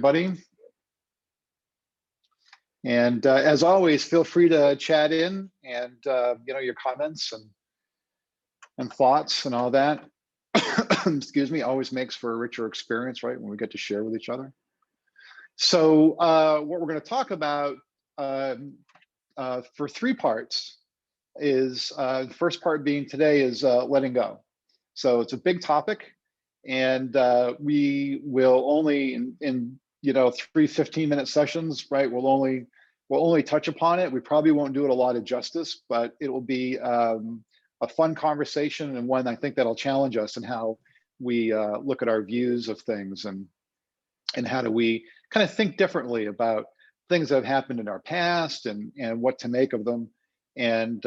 Everybody. And as always, feel free to chat in and your comments and thoughts and all that. Excuse me, always makes for a richer experience, right? When we get to share with each other. So what we're going to talk about for three parts is the first part being today is letting go. So it's a big topic, and we will only in 3 15-minute sessions, right? We'll only touch upon it. We probably won't do it a lot of justice, but it will be a fun conversation, and one I think that'll challenge us in how we look at our views of things, and how do we kind of think differently about things that have happened in our past, and what to make of them, and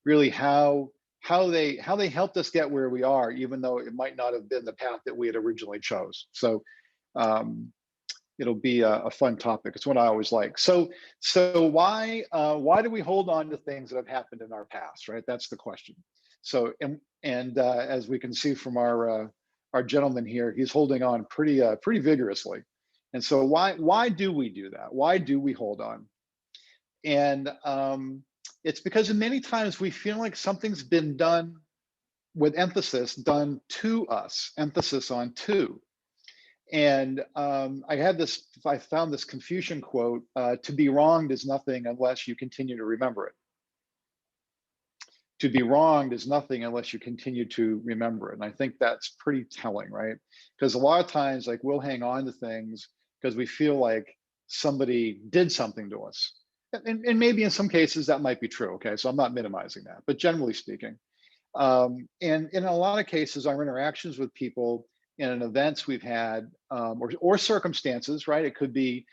really how they helped us get where we are, even though it might not have been the path that we had originally chose. So it'll be a fun topic. It's one I always like. So why do we hold on to things that have happened in our past, right? That's the question. So and as we can see from our gentleman here, he's holding on pretty vigorously. And so why do we do that? Why do we hold on? And it's because many times we feel like something's been done, with emphasis, done to us, emphasis on to. And I found this Confucian quote, to be wronged is nothing unless you continue to remember it. To be wronged is nothing unless you continue to remember it. And I think that's pretty telling, right? Because a lot of times, like, we'll hang on to things because we feel like somebody did something to us. And maybe in some cases that might be true, okay? So I'm not minimizing that, but generally speaking. And in a lot of cases, our interactions with people and events we've had, or circumstances, right? It could be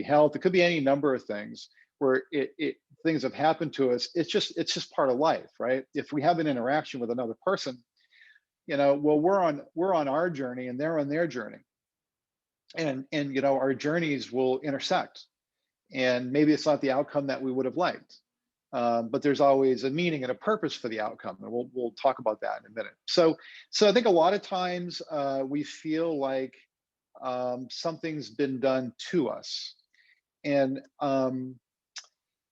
health, it could be any number of things where things have happened to us. It's just part of life, right? If we have an interaction with another person, well, we're on our journey and they're on their journey, and our journeys will intersect, and maybe it's not the outcome that we would have liked. But there's always a meaning and a purpose for the outcome, and we'll talk about that in a minute. So I think a lot of times we feel like something's been done to us, and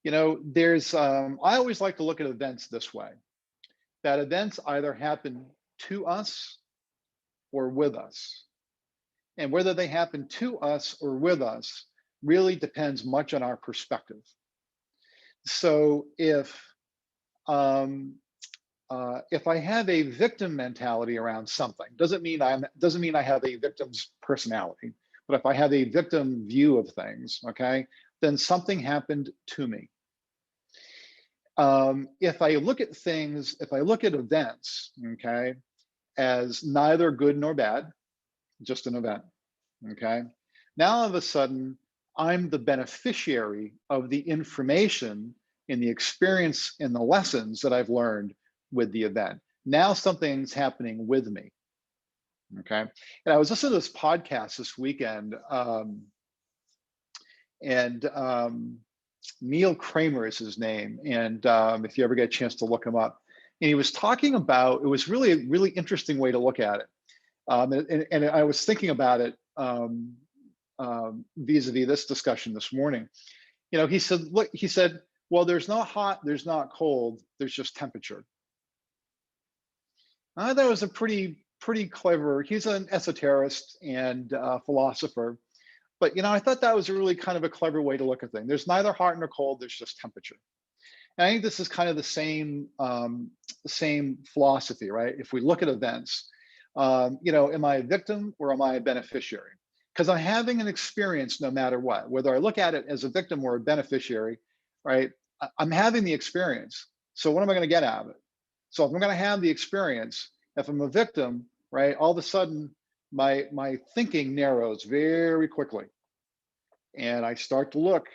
there's I always like to look at events this way: that events either happen to us or with us, and whether they happen to us or with us really depends much on our perspective. So if I have a victim mentality around something, doesn't mean I have a victim's personality, but if I have a victim view of things, okay, then something happened to me. If I look at events, okay, as neither good nor bad, just an event, okay, now all of a sudden I'm the beneficiary of the information and the experience and the lessons that I've learned with the event. Now something's happening with me, okay? And I was listening to this podcast this weekend, and Neil Kramer is his name, and if you ever get a chance to look him up, and he was talking about, it was really a really interesting way to look at it, and I was thinking about it vis-a-vis this discussion this morning. He said, well, there's not hot, there's not cold, there's just temperature. I thought that was a pretty clever, he's an esoterist and philosopher, but I thought that was a really kind of a clever way to look at things. There's neither hot nor cold, there's just temperature. And I think this is kind of the same philosophy, right? If we look at events, am I a victim or am I a beneficiary? Because I'm having an experience no matter what, whether I look at it as a victim or a beneficiary, right? I'm having the experience. So what am I going to get out of it? So if I'm going to have the experience, if I'm a victim, right, all of a sudden my thinking narrows very quickly, and I start to look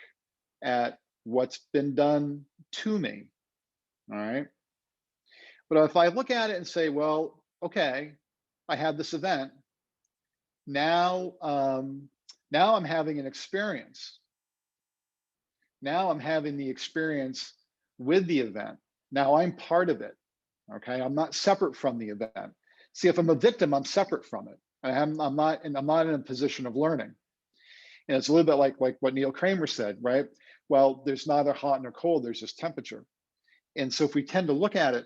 at what's been done to me. All right. But if I look at it and say, well, okay, I had this event. Now I'm having an experience. Now I'm having the experience with the event. Now I'm part of it. Okay, I'm not separate from the event. See, if I'm a victim, I'm separate from it. I'm not in a position of learning. And it's a little bit like what Neil Kramer said, right? Well, there's neither hot nor cold, there's just temperature. And so if we tend to look at it,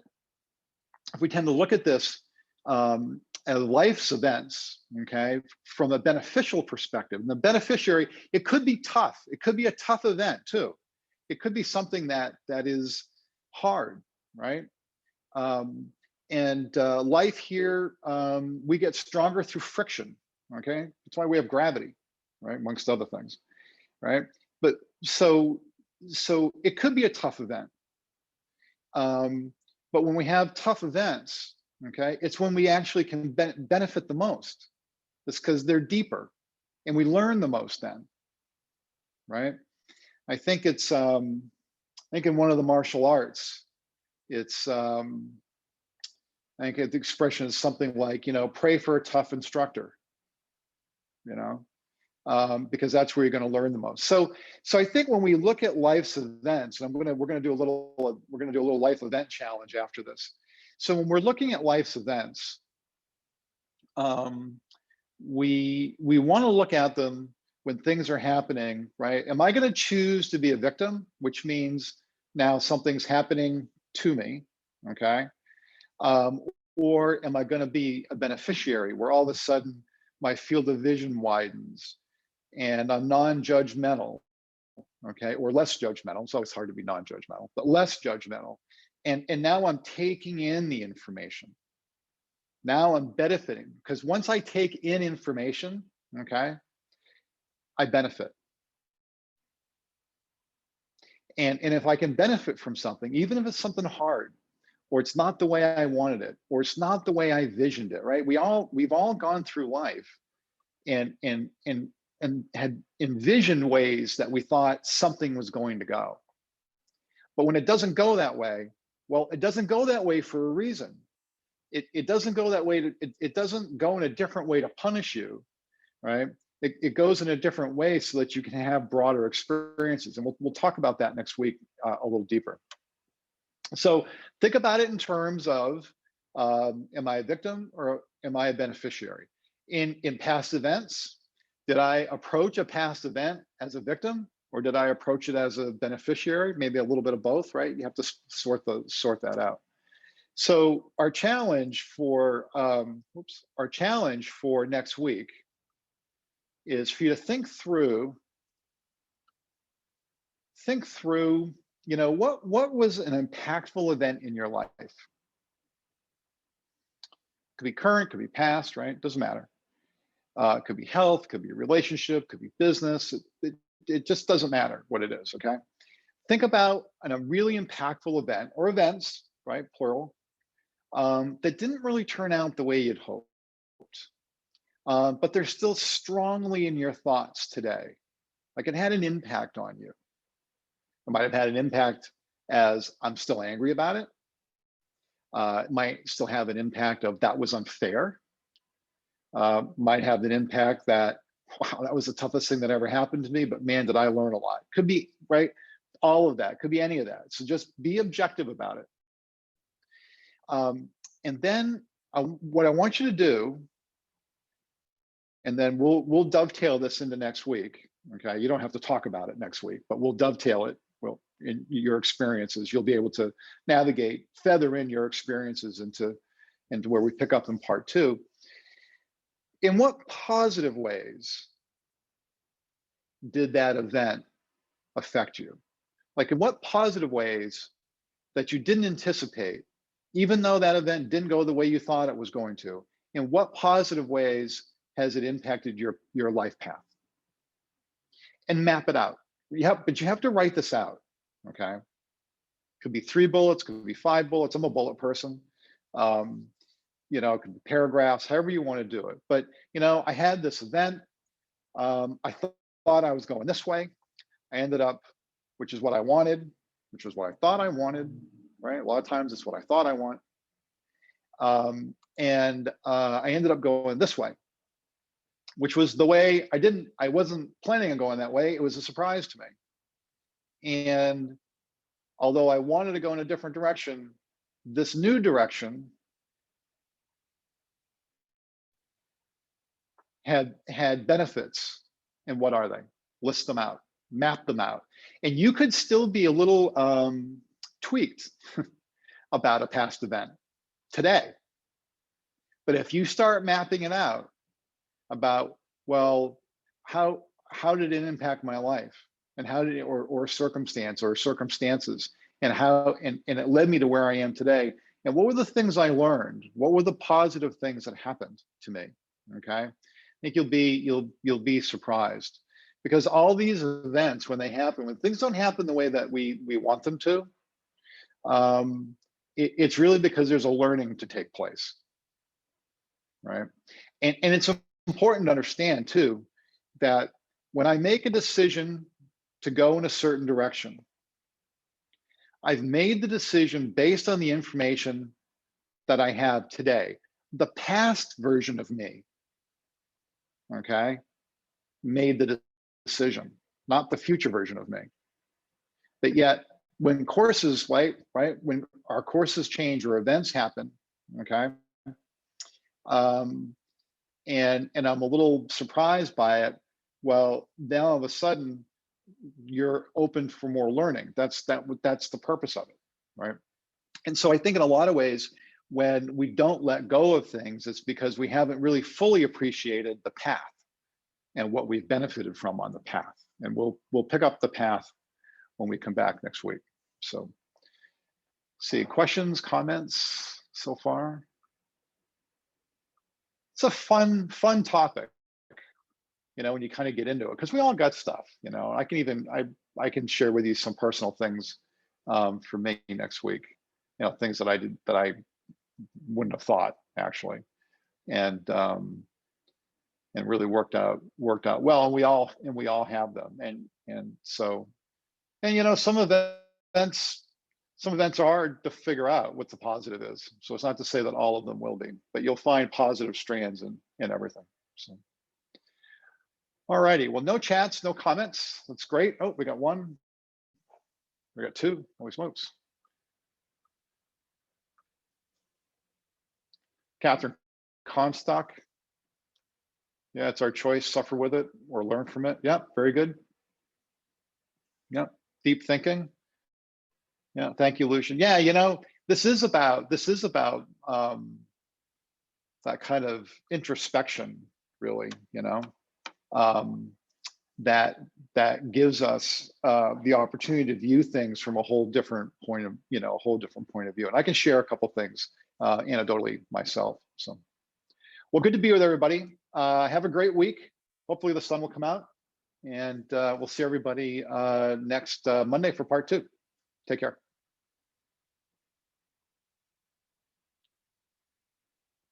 if we tend to look at this as life's events, okay, from a beneficial perspective, and the beneficiary, it could be tough. It could be a tough event too. It could be something that is hard, right? Life here, we get stronger through friction, okay? That's why we have gravity, right? Amongst other things, right? But so it could be a tough event. But when we have tough events, okay, it's when we actually can benefit the most. It's because they're deeper and we learn the most then, right? I think it's, I think in one of the martial arts, it's, I think the expression is something like, pray for a tough instructor, because that's where you're going to learn the most. So I think when we look at life's events, and we're going to do a little life event challenge after this. So when we're looking at life's events, we want to look at them when things are happening, right? Am I going to choose to be a victim, which means now something's happening to me, okay? Or am I going to be a beneficiary where all of a sudden my field of vision widens and I'm non-judgmental, okay, or less judgmental. It's always hard to be non-judgmental, but less judgmental. And now I'm taking in the information. Now I'm benefiting, because once I take in information, okay, I benefit. And if I can benefit from something, even if it's something hard, or it's not the way I wanted it, or it's not the way I visioned it, right? We've all gone through life and had envisioned ways that we thought something was going to go. But when it doesn't go that way, well, it doesn't go that way for a reason. It doesn't go that way. It doesn't go in a different way to punish you, right? It goes in a different way so that you can have broader experiences. And we'll talk about that next week a little deeper. So think about it in terms of, am I a victim or am I a beneficiary? In past events, did I approach a past event as a victim, or did I approach it as a beneficiary? Maybe a little bit of both, right? You have to sort that out. So our challenge for next week is for you to think through, what was an impactful event in your life? Could be current, could be past, right? Doesn't matter. It could be health, could be a relationship, could be business. It just doesn't matter what it is, okay? Think about a really impactful event, or events, right, plural, that didn't really turn out the way you'd hoped. But they're still strongly in your thoughts today. Like it had an impact on you. It might have had an impact as I'm still angry about it. It might still have an impact of that was unfair. Might have an impact that, wow, that was the toughest thing that ever happened to me, but man, did I learn a lot. Could be, right? All of that, could be any of that. So just be objective about it. And then what I want you to do, and then we'll dovetail this into next week, okay? You don't have to talk about it next week, but we'll dovetail it. Well, in your experiences, you'll be able to navigate, feather in your experiences into where we pick up in part 2. In what positive ways did that event affect you? Like in what positive ways that you didn't anticipate, even though that event didn't go the way you thought it was going to, in what positive ways has it impacted your life path? And map it out. But you have to write this out, okay? Could be 3 bullets, could be 5 bullets. I'm a bullet person. It could be paragraphs, however you want to do it. But, I had this event. I thought I was going this way. I ended up, which is what I wanted, which was what I thought I wanted, right? A lot of times it's what I thought I want. I ended up going this way, which was the way I wasn't planning on going that way. It was a surprise to me. And although I wanted to go in a different direction, this new direction had benefits. And what are they? list them out, map them out. And you could still be a little tweaked about a past event today. But if you start mapping it out about, well, how did it impact my life? And how did it, or circumstance or circumstances, and how, and it led me to where I am today. And what were the things I learned? What were the positive things that happened to me? Okay. I think you'll be surprised, because all these events, when they happen, when things don't happen the way that we want them to, it's really because there's a learning to take place, right? And it's important to understand too, that when I make a decision to go in a certain direction, I've made the decision based on the information that I have today. The past version of me, okay, made the decision, not the future version of me. But yet, when courses, right, when our courses change or events happen, okay, and I'm a little surprised by it. Well, now all of a sudden, you're open for more learning. That's the purpose of it, right? And so I think in a lot of ways, when we don't let go of things, it's because we haven't really fully appreciated the path and what we've benefited from on the path. And we'll pick up the path when we come back next week. So, see, questions, comments so far? It's a fun topic, you know, when you kind of get into it, because we all got stuff, you know. I can share with you some personal things for me next week, you know, things that I did that I wouldn't have thought actually, and really worked out well, and we all have them, and so, and you know, some events are hard to figure out what the positive is. So it's not to say that all of them will be, but you'll find positive strands in everything. So, all righty. Well, no chats, no comments. That's great. Oh, we got one. We got two. Holy smokes. Catherine Comstock. Yeah, it's our choice. Suffer with it or learn from it. Yeah, very good. Yeah, deep thinking. Yeah, thank you, Lucian. Yeah, you know, this is about that kind of introspection, really. You know, that gives us the opportunity to view things from a whole different point of view. And I can share a couple things anecdotally myself. So, well, good to be with everybody. Have a great week. Hopefully the sun will come out, and we'll see everybody next Monday for part 2. Take care.